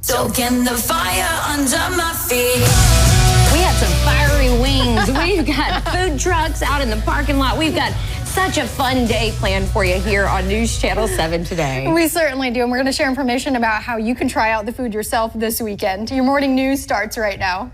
Stoking the fire under my feet. We have some fiery wings. We've got food trucks out in the parking lot. We've got such a fun day planned for you here on News Channel 7 today. We certainly do, and we're going to share information about how you can try out the food yourself this weekend. Your morning news starts right now.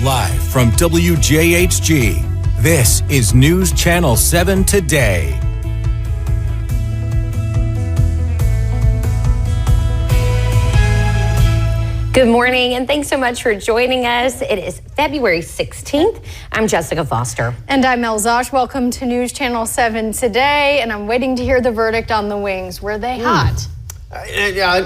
Live from WJHG, this is News Channel 7 Today. Good morning, and thanks so much for joining us. It is February 16th. I'm Jessica Foster. And I'm Mel Zosh. Welcome to News Channel 7 Today, and I'm waiting to hear the verdict on the wings. Were they hot?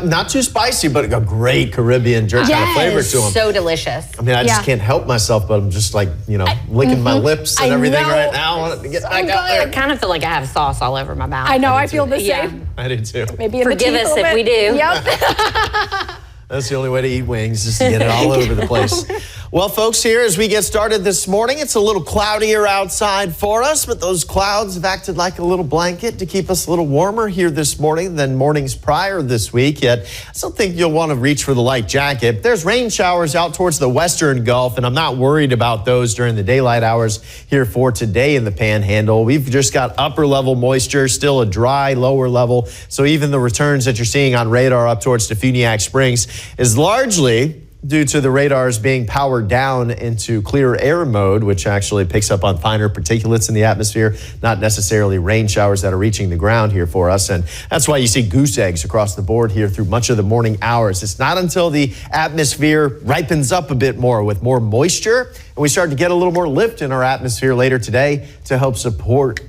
Not too spicy, but a great Caribbean jerk kind of flavor to them. So delicious. I mean, I just can't help myself, but I'm just like, licking my lips and everything right now. I want to get back out there. I kind of feel like I have sauce all over my mouth. I know, I feel the same. I do too. Maybe forgive us if we do. Yep. That's the only way to eat wings, is to get it all over the place. Well, folks, here as we get started this morning, it's a little cloudier outside for us, but those clouds have acted like a little blanket to keep us a little warmer here this morning than mornings prior this week. Yet, I still think you'll want to reach for the light jacket. There's rain showers out towards the western Gulf, and I'm not worried about those during the daylight hours here for today in the Panhandle. We've just got upper level moisture, still a dry lower level. So even the returns that you're seeing on radar up towards Defuniak Springs is largely due to the radars being powered down into clear air mode, which actually picks up on finer particulates in the atmosphere, not necessarily rain showers that are reaching the ground here for us. And that's why you see goose eggs across the board here through much of the morning hours. It's not until the atmosphere ripens up a bit more with more moisture and we start to get a little more lift in our atmosphere later today to help support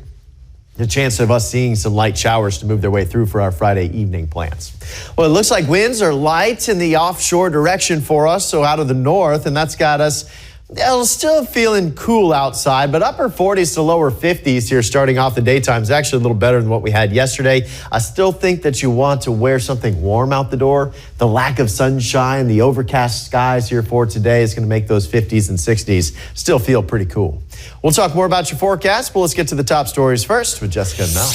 the chance of us seeing some light showers to move their way through for our Friday evening plans. Well, it looks like winds are light in the offshore direction for us, so out of the north, and that's got us still feeling cool outside, but upper 40s to lower 50s here starting off the daytime is actually a little better than what we had yesterday. I still think that you want to wear something warm out the door. The lack of sunshine, the overcast skies here for today is going to make those 50s and 60s still feel pretty cool. We'll talk more about your forecast, but let's get to the top stories first with Jessica and Mel.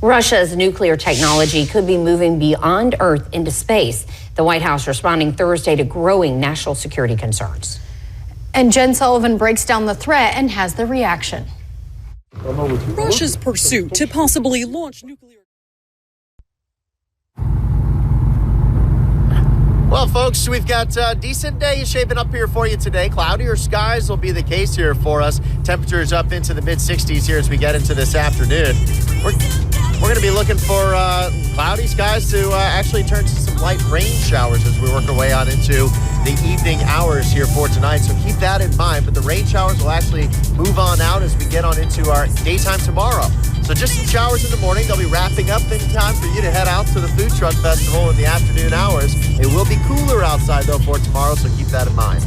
Russia's nuclear technology could be moving beyond Earth into space. The White House responding Thursday to growing national security concerns. And Jen Sullivan breaks down the threat and has the reaction. Russia's pursuit to possibly launch nuclear. Well, folks, we've got a decent day shaping up here for you today. Cloudier skies will be the case here for us. Temperatures up into the mid-60s here as we get into this afternoon. We're going to be looking for cloudy skies to actually turn to some light rain showers as we work our way on into the evening hours here for tonight. So keep that in mind. But the rain showers will actually move on out as we get on into our daytime tomorrow. So just some showers in the morning. They'll be wrapping up in time for you to head out to the Food Truck Festival in the afternoon hours. It will be cooler outside, though, for tomorrow, so keep that in mind.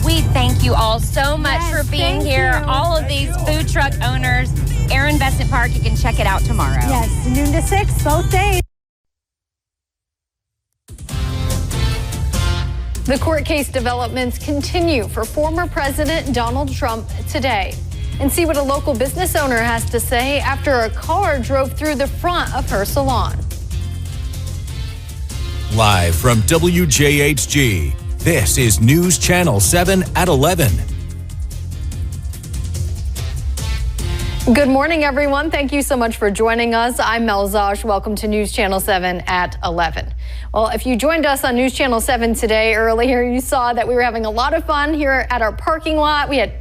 We thank you all so much for being here. All of these food truck owners. Aaron Besant Park, you can check it out tomorrow. Yes, noon to 6, both days. The court case developments continue for former President Donald Trump today. And see what a local business owner has to say after a car drove through the front of her salon. Live from WJHG, this is News Channel 7 at 11. Good morning, everyone. Thank you so much for joining us. I'm Mel Zosh. Welcome to News Channel 7 at 11. Well, if you joined us on News Channel 7 today earlier, you saw that we were having a lot of fun here at our parking lot. We had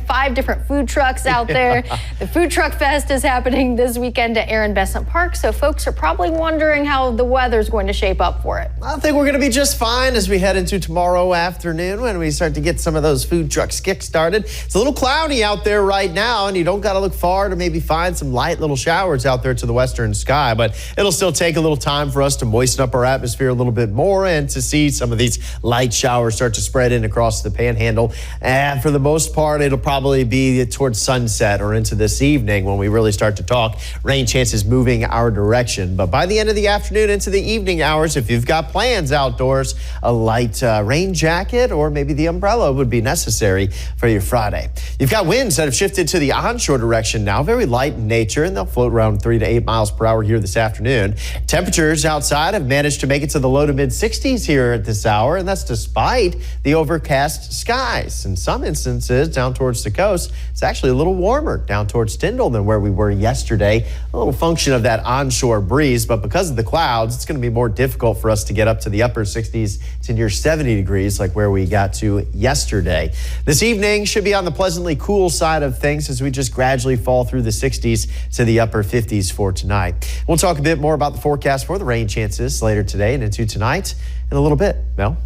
5 different food trucks out there. The Food Truck Fest is happening this weekend at Aaron Besant Park, so folks are probably wondering how the weather's going to shape up for it. I think we're going to be just fine as we head into tomorrow afternoon when we start to get some of those food trucks kick-started. It's a little cloudy out there right now, and you don't got to look far to maybe find some light little showers out there to the western sky, but it'll still take a little time for us to moisten up our atmosphere a little bit more and to see some of these light showers start to spread in across the Panhandle. And for the most part, it'll probably be towards sunset or into this evening when we really start to talk rain chances moving our direction. But by the end of the afternoon into the evening hours, if you've got plans outdoors, a light rain jacket or maybe the umbrella would be necessary for your Friday. You've got winds that have shifted to the onshore direction direction now, very light in nature, and they'll float around 3 to 8 miles per hour here this afternoon. Temperatures outside have managed to make it to the low to mid 60s here at this hour, and that's despite the overcast skies. In some instances down towards the coast, it's actually a little warmer down towards Tyndall than where we were yesterday. A little function of that onshore breeze, but because of the clouds, it's going to be more difficult for us to get up to the upper 60s to near 70 degrees like where we got to yesterday. This evening should be on the pleasantly cool side of things as we just gradually fall through the 60s to the upper 50s for tonight. We'll talk a bit more about the forecast for the rain chances later today and into tonight in a little bit. Mel?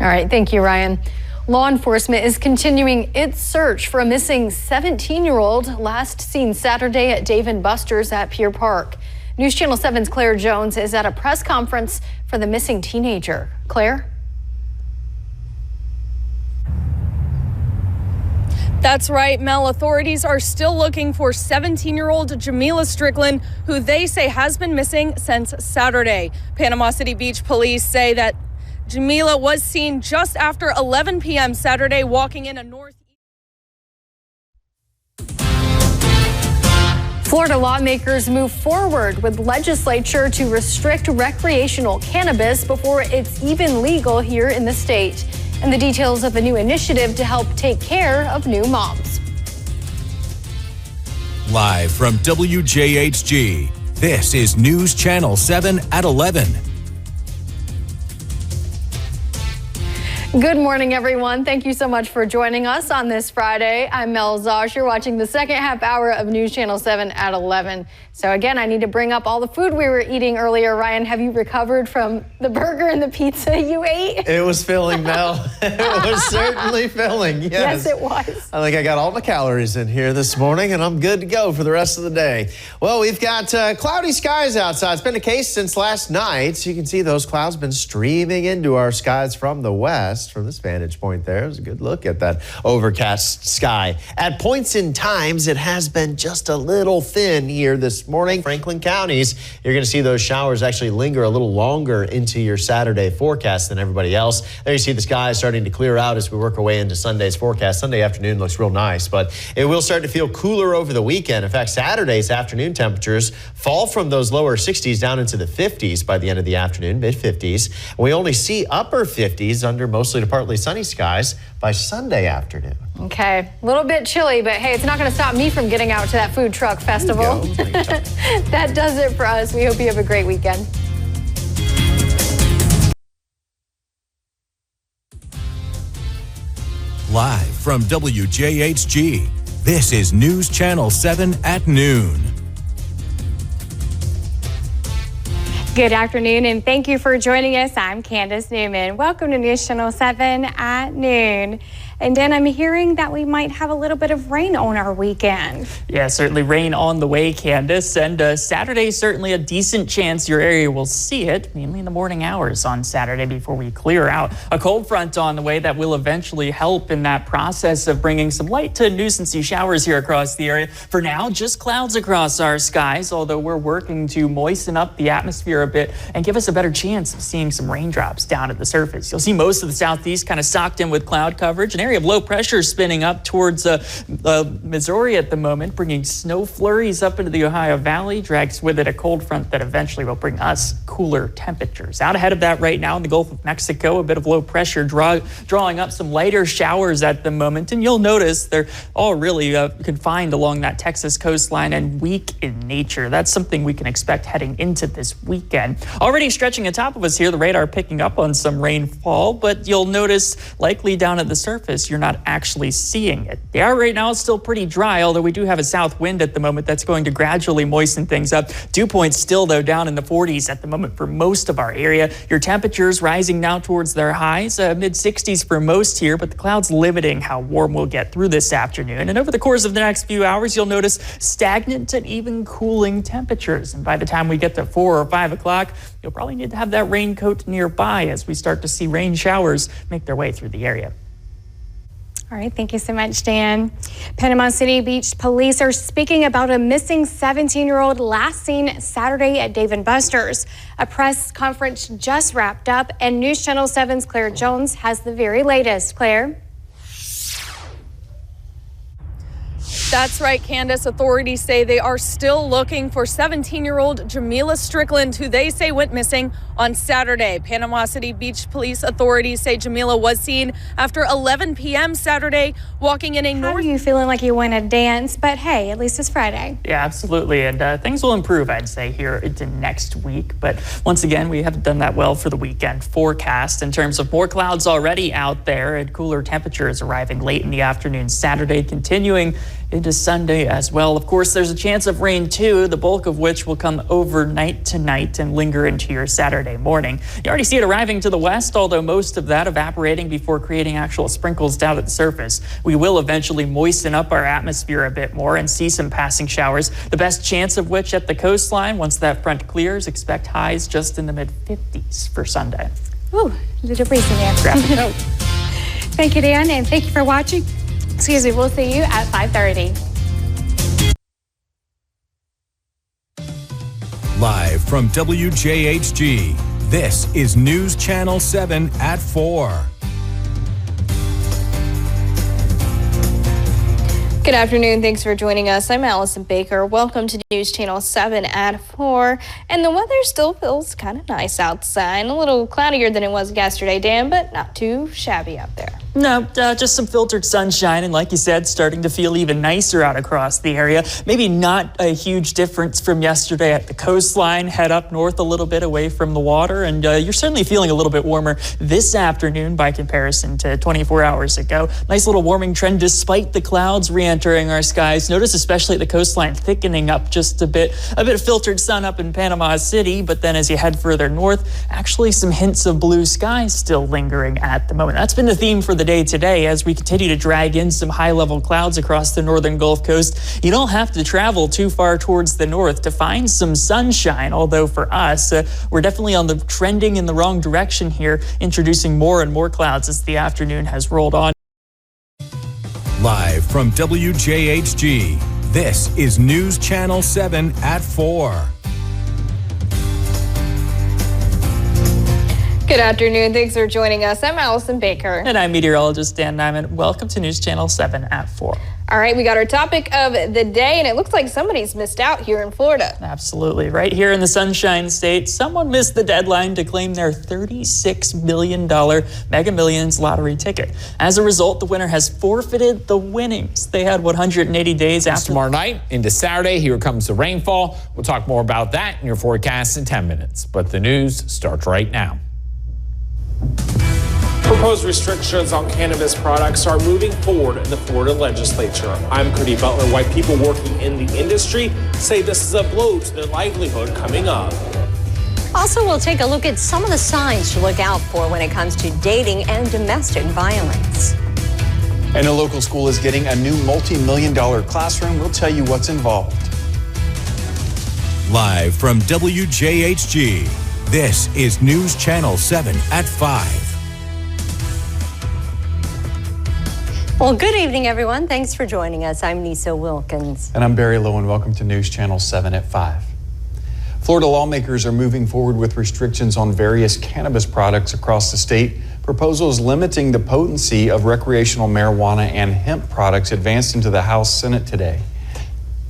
All right, thank you, Ryan. Law enforcement is continuing its search for a missing 17-year-old last seen Saturday at Dave & Buster's at Pier Park. News Channel 7's Claire Jones is at a press conference for the missing teenager. Claire? That's right, Mel. Authorities are still looking for 17-year-old Jamila Strickland, who they say has been missing since Saturday. Panama City Beach police say that Jamila was seen just after 11 p.m. Saturday walking in a north. Florida lawmakers move forward with legislature to restrict recreational cannabis before it's even legal here in the state. And the details of a new initiative to help take care of new moms. Live from WJHG, this is News Channel 7 at 11. Good morning, everyone. Thank you so much for joining us on this Friday. I'm Mel Zosh. You're watching the second half hour of News Channel 7 at 11. So again, I need to bring up all the food we were eating earlier. Ryan, have you recovered from the burger and the pizza you ate? It was filling, Mel. It was certainly filling, yes. Yes, it was. I think I got all my calories in here this morning, and I'm good to go for the rest of the day. Well, we've got cloudy skies outside. It's been the case since last night. So you can see those clouds been streaming into our skies from the west. From this vantage point there, it was a good look at that overcast sky. At points in times, it has been just a little thin here this morning. Franklin counties, you're going to see those showers actually linger a little longer into your Saturday forecast than everybody else. There you see the sky starting to clear out as we work our way into Sunday's forecast. Sunday afternoon looks real nice, but it will start to feel cooler over the weekend. In fact, Saturday's afternoon temperatures fall from those lower 60s down into the 50s by the end of the afternoon, mid 50s. We only see upper 50s under mostly to partly sunny skies by Sunday afternoon. Okay, a little bit chilly, but hey, it's not going to stop me from getting out to that food truck festival. That does it for us. We hope you have a great weekend. Live from WJHG, this is News Channel 7 at noon. Good afternoon, and thank you for joining us. I'm Candace Newman. Welcome to News Channel 7 at noon. And Dan, I'm hearing that we might have a little bit of rain on our weekend. Yeah, certainly rain on the way, Candace. And Saturday, certainly a decent chance your area will see it, mainly in the morning hours on Saturday before we clear out. A cold front on the way that will eventually help in that process of bringing some light to nuisancey showers here across the area. For now, just clouds across our skies, although we're working to moisten up the atmosphere a bit and give us a better chance of seeing some raindrops down at the surface. You'll see most of the southeast kind of socked in with cloud coverage. An area of low pressure spinning up towards Missouri at the moment, bringing snow flurries up into the Ohio Valley, drags with it a cold front that eventually will bring us cooler temperatures. Out ahead of that right now in the Gulf of Mexico, a bit of low pressure drawing up some lighter showers at the moment, and you'll notice they're all really confined along that Texas coastline and weak in nature. That's something we can expect heading into this weekend. Already stretching atop of us here, the radar picking up on some rainfall, but you'll notice likely down at the surface you're not actually seeing it. The air right now is still pretty dry, although we do have a south wind at the moment that's going to gradually moisten things up. Dew points still, though, down in the 40s at the moment for most of our area. Your temperatures rising now towards their highs, mid 60s for most here, but the clouds limiting how warm we'll get through this afternoon. And over the course of the next few hours, you'll notice stagnant and even cooling temperatures. And by the time we get to 4 or 5 o'clock, you'll probably need to have that raincoat nearby as we start to see rain showers make their way through the area. All right, thank you so much, Dan. Panama City Beach police are speaking about a missing 17-year-old last seen Saturday at Dave & Buster's. A press conference just wrapped up, and News Channel 7's Claire Jones has the very latest. Claire? That's right, Candace. Authorities say they are still looking for 17-year-old Jamila Strickland, who they say went missing on Saturday. Panama City Beach Police authorities say Jamila was seen after 11 p.m. Saturday walking in a How are you feeling like you want to dance? But hey, at least it's Friday. Yeah, absolutely. And things will improve, I'd say, here into next week. But once again, we haven't done that well for the weekend forecast in terms of more clouds already out there and cooler temperatures arriving late in the afternoon Saturday, continuing into Sunday as well. Of course, there's a chance of rain too, the bulk of which will come overnight tonight and linger into your Saturday morning. You already see it arriving to the west, although most of that evaporating before creating actual sprinkles down at the surface. We will eventually moisten up our atmosphere a bit more and see some passing showers, the best chance of which at the coastline. Once that front clears, expect highs just in the mid-50s for Sunday. Ooh, a little breezy there. Grab a coat. Thank you, Dan, and thank you for watching. Excuse me, we'll see you at 5:30. Live from WJHG, this is News Channel 7 at 4. Good afternoon. Thanks for joining us. I'm Allison Baker. Welcome to News Channel 7 at 4. And the weather still feels kind of nice outside. A little cloudier than it was yesterday, Dan, but not too shabby out there. No, just some filtered sunshine, and like you said, starting to feel even nicer out across the area. Maybe not a huge difference from yesterday at the coastline. Head up north a little bit away from the water, and you're certainly feeling a little bit warmer this afternoon by comparison to 24 hours ago. Nice little warming trend despite the clouds re-entering our skies. Notice especially at the coastline thickening up just a bit of filtered sun up in Panama City, but then as you head further north, actually some hints of blue skies still lingering at the moment. That's been the theme for the day today as we continue to drag in some high-level clouds across the northern Gulf Coast. You don't have to travel too far towards the north to find some sunshine, although for us, we're definitely on the trending in the wrong direction here, introducing more and more clouds as the afternoon has rolled on. Live from WJHG, this is News Channel 7 at 4. Good afternoon. Thanks for joining us. I'm Allison Baker. And I'm meteorologist Dan Nyman. Welcome to News Channel 7 at 4. All right, we got our topic of the day, and it looks like somebody's missed out here in Florida. Absolutely. Right here in the Sunshine State, someone missed the deadline to claim their $36 million Mega Millions lottery ticket. As a result, the winner has forfeited the winnings. They had 180 days after. Tomorrow night into Saturday, here comes the rainfall. We'll talk more about that in your forecast in 10 minutes. But the news starts right now. Proposed restrictions on cannabis products are moving forward in the Florida legislature. I'm Cody Butler. White people working in the industry say this is a blow to their livelihood coming up. Also, we'll take a look at some of the signs to look out for when it comes to dating and domestic violence. And a local school is getting a new multi-million-dollar classroom. We'll tell you what's involved. Live from WJHG, this is News Channel 7 at 5. Well, good evening, everyone. Thanks for joining us. I'm Nisa Wilkins. And I'm Barry Lowen. Welcome to News Channel 7 at 5. Florida lawmakers are moving forward with restrictions on various cannabis products across the state. Proposals limiting the potency of recreational marijuana and hemp products advanced into the House Senate today.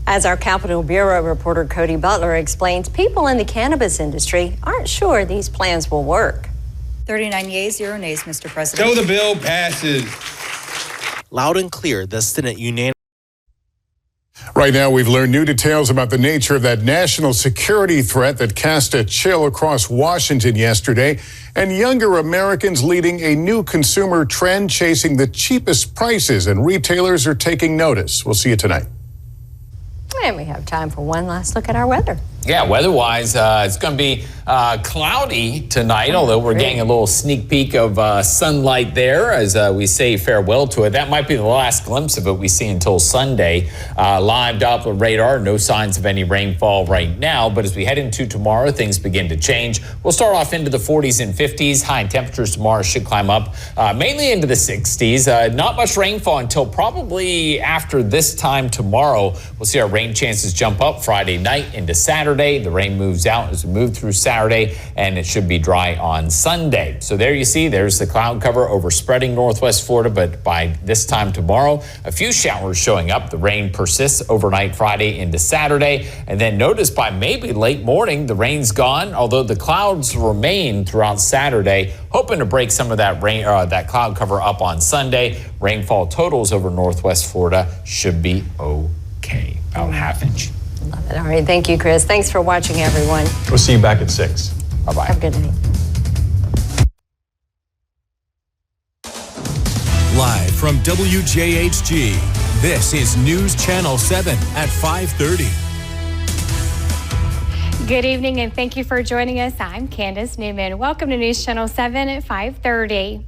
As our Capitol Bureau reporter Cody Butler explains, people in the cannabis industry aren't sure these plans will work. 39 yeas, 0 nays, Mr. President. So the bill passes. Loud and clear, the Senate unanimously. Right now, we've learned new details about the nature of that national security threat that cast a chill across Washington yesterday, and younger Americans leading a new consumer trend chasing the cheapest prices, and retailers are taking notice. We'll see you tonight. And we have time for one last look at our weather. Yeah, weather-wise, it's going to be cloudy tonight, although we're getting a little sneak peek of sunlight there as we say farewell to it. That might be the last glimpse of it we see until Sunday. Live Doppler radar, no signs of any rainfall right now, but as we head into tomorrow, things begin to change. We'll start off into the 40s and 50s. High temperatures tomorrow should climb up mainly into the 60s. Not much rainfall until probably after this time tomorrow. We'll see our rain chances jump up Friday night into Saturday. Saturday. The rain moves out as we move through Saturday, and it should be dry on Sunday. So there you see, there's the cloud cover over spreading northwest Florida, but by this time tomorrow, a few showers showing up. The rain persists overnight Friday into Saturday, and then notice by maybe late morning, the rain's gone, although the clouds remain throughout Saturday, hoping to break some of that rain, that cloud cover up on Sunday. Rainfall totals over northwest Florida should be okay, about half inch. Love it. All right, thank you, Chris. Thanks for watching, everyone. We'll see you back at 6. Bye-bye. Have a good night. Live from WJHG, this is News Channel 7 at 5:30. Good evening and thank you for joining us. I'm Candace Newman. Welcome to News Channel 7 at 5:30.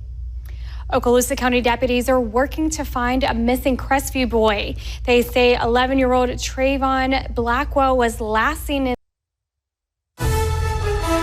Okaloosa County deputies are working to find a missing Crestview boy. They say 11-year-old Trayvon Blackwell was last seen in.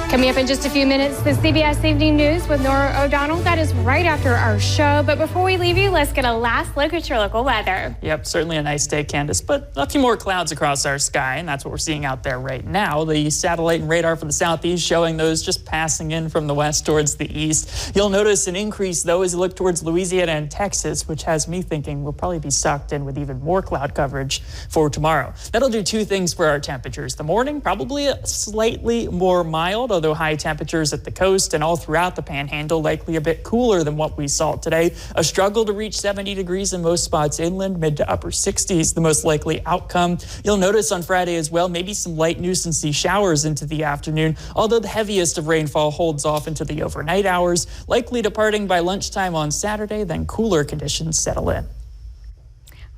Coming up in just a few minutes, the CBS Evening News with Nora O'Donnell. That is right after our show. But before we leave you, let's get a last look at your local weather. Yep, certainly a nice day, Candace, but a few more clouds across our sky, and that's what we're seeing out there right now. The satellite and radar for the southeast showing those just passing in from the west towards the east. You'll notice an increase, though, as you look towards Louisiana and Texas, which has me thinking we'll probably be sucked in with even more cloud coverage for tomorrow. That'll do two things for our temperatures. The morning, probably slightly more mild, although high temperatures at the coast and all throughout the panhandle, likely a bit cooler than what we saw today. A struggle to reach 70 degrees in most spots inland, mid to upper 60s, the most likely outcome. You'll notice on Friday as well, maybe some light nuisancy showers into the afternoon, although the heaviest of rainfall holds off into the overnight hours, likely departing by lunchtime on Saturday, then cooler conditions settle in.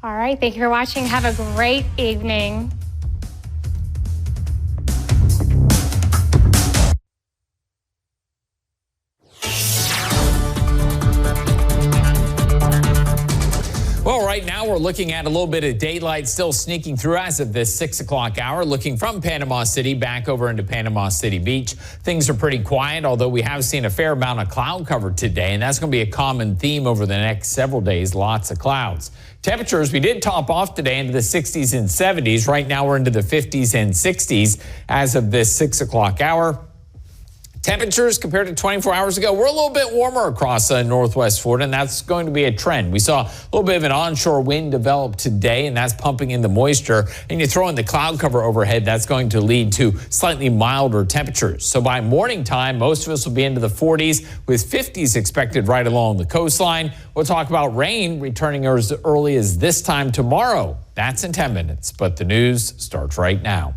All right, thank you for watching. Have a great evening. Well, right now we're looking at a little bit of daylight still sneaking through as of this 6 o'clock hour. Looking from Panama City back over into Panama City Beach. Things are pretty quiet, although we have seen a fair amount of cloud cover today, and that's going to be a common theme over the next several days. Lots of clouds. Temperatures, we did top off today into the 60s and 70s. Right now we're into the 50s and 60s as of this 6 o'clock hour. Temperatures compared to 24 hours ago, we're a little bit warmer across northwest Florida, and that's going to be a trend. We saw a little bit of an onshore wind develop today, and that's pumping in the moisture. And you throw in the cloud cover overhead, that's going to lead to slightly milder temperatures. So by morning time, most of us will be into the 40s, with 50s expected right along the coastline. We'll talk about rain returning as early as this time tomorrow. That's in 10 minutes, but the news starts right now.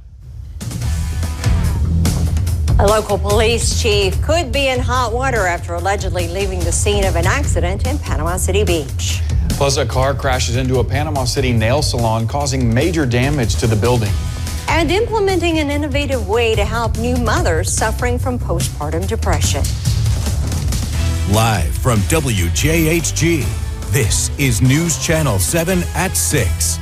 A local police chief could be in hot water after allegedly leaving the scene of an accident in Panama City Beach. Plus, a car crashes into a Panama City nail salon, causing major damage to the building. And implementing an innovative way to help new mothers suffering from postpartum depression. Live from WJHG, this is News Channel 7 at 6.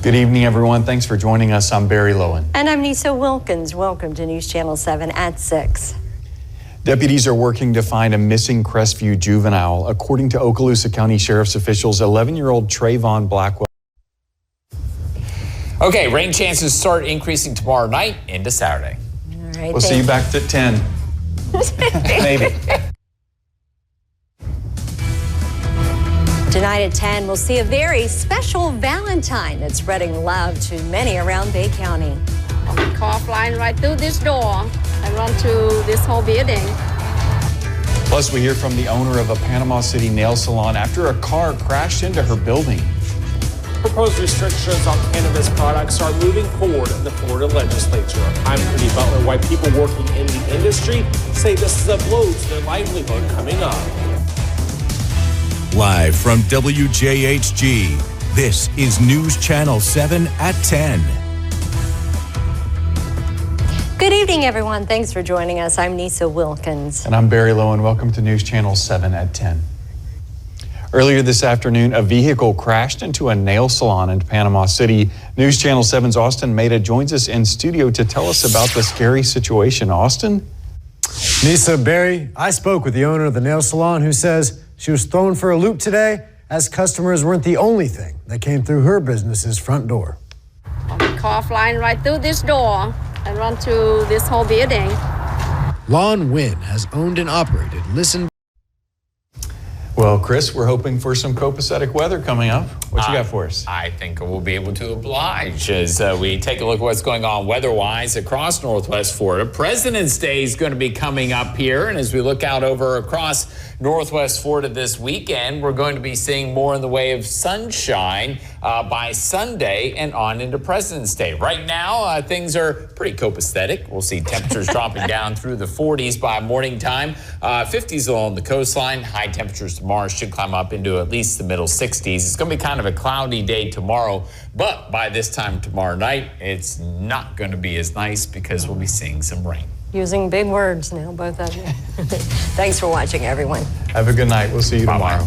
Good evening, everyone. Thanks for joining us. I'm Barry Lowen. And I'm Nisa Wilkins. Welcome to News Channel 7 at 6. Deputies are working to find a missing Crestview juvenile. According to Okaloosa County Sheriff's officials, 11-year-old Trayvon Blackwell. Okay, rain chances start increasing tomorrow night into Saturday. All right, we'll see you back at 10. Maybe. Tonight at 10, we'll see a very special Valentine that's spreading love to many around Bay County. Car flying right through this door and run to this whole building. Plus, we hear from the owner of a Panama City nail salon after a car crashed into her building. Proposed restrictions on cannabis products are moving forward in the Florida legislature. I'm Cody Butler. White people working in the industry say this is a blow to their livelihood coming up. Live from WJHG, this is News Channel 7 at 10. Good evening, everyone. Thanks for joining us. I'm Nisa Wilkins. And I'm Barry Lowen. Welcome to News Channel 7 at 10. Earlier this afternoon, a vehicle crashed into a nail salon in Panama City. News Channel 7's Austin Maida joins us in studio to tell us about the scary situation. Austin? Nisa, Barry, I spoke with the owner of the nail salon who says she was thrown for a loop today as customers weren't the only thing that came through her business's front door. car flying right through this door and run to this whole building. Lawn Wind has owned and operated Listen. Well, Chris, we're hoping for some copacetic weather coming up. What you got for us? I think we'll be able to oblige as we take a look at what's going on weather-wise across Northwest Florida. President's Day is going to be coming up here, and as we look out over across Northwest Florida this weekend, we're going to be seeing more in the way of sunshine by Sunday and on into President's Day. Right now, things are pretty copacetic. We'll see temperatures dropping down through the 40s by morning time. 50s along the coastline. High temperatures tomorrow should climb up into at least the middle 60s. It's going to be kind of a cloudy day tomorrow, but by this time tomorrow night, it's not going to be as nice because we'll be seeing some rain. Using big words now, both of you. Thanks for watching, everyone. Have a good night. We'll see you tomorrow.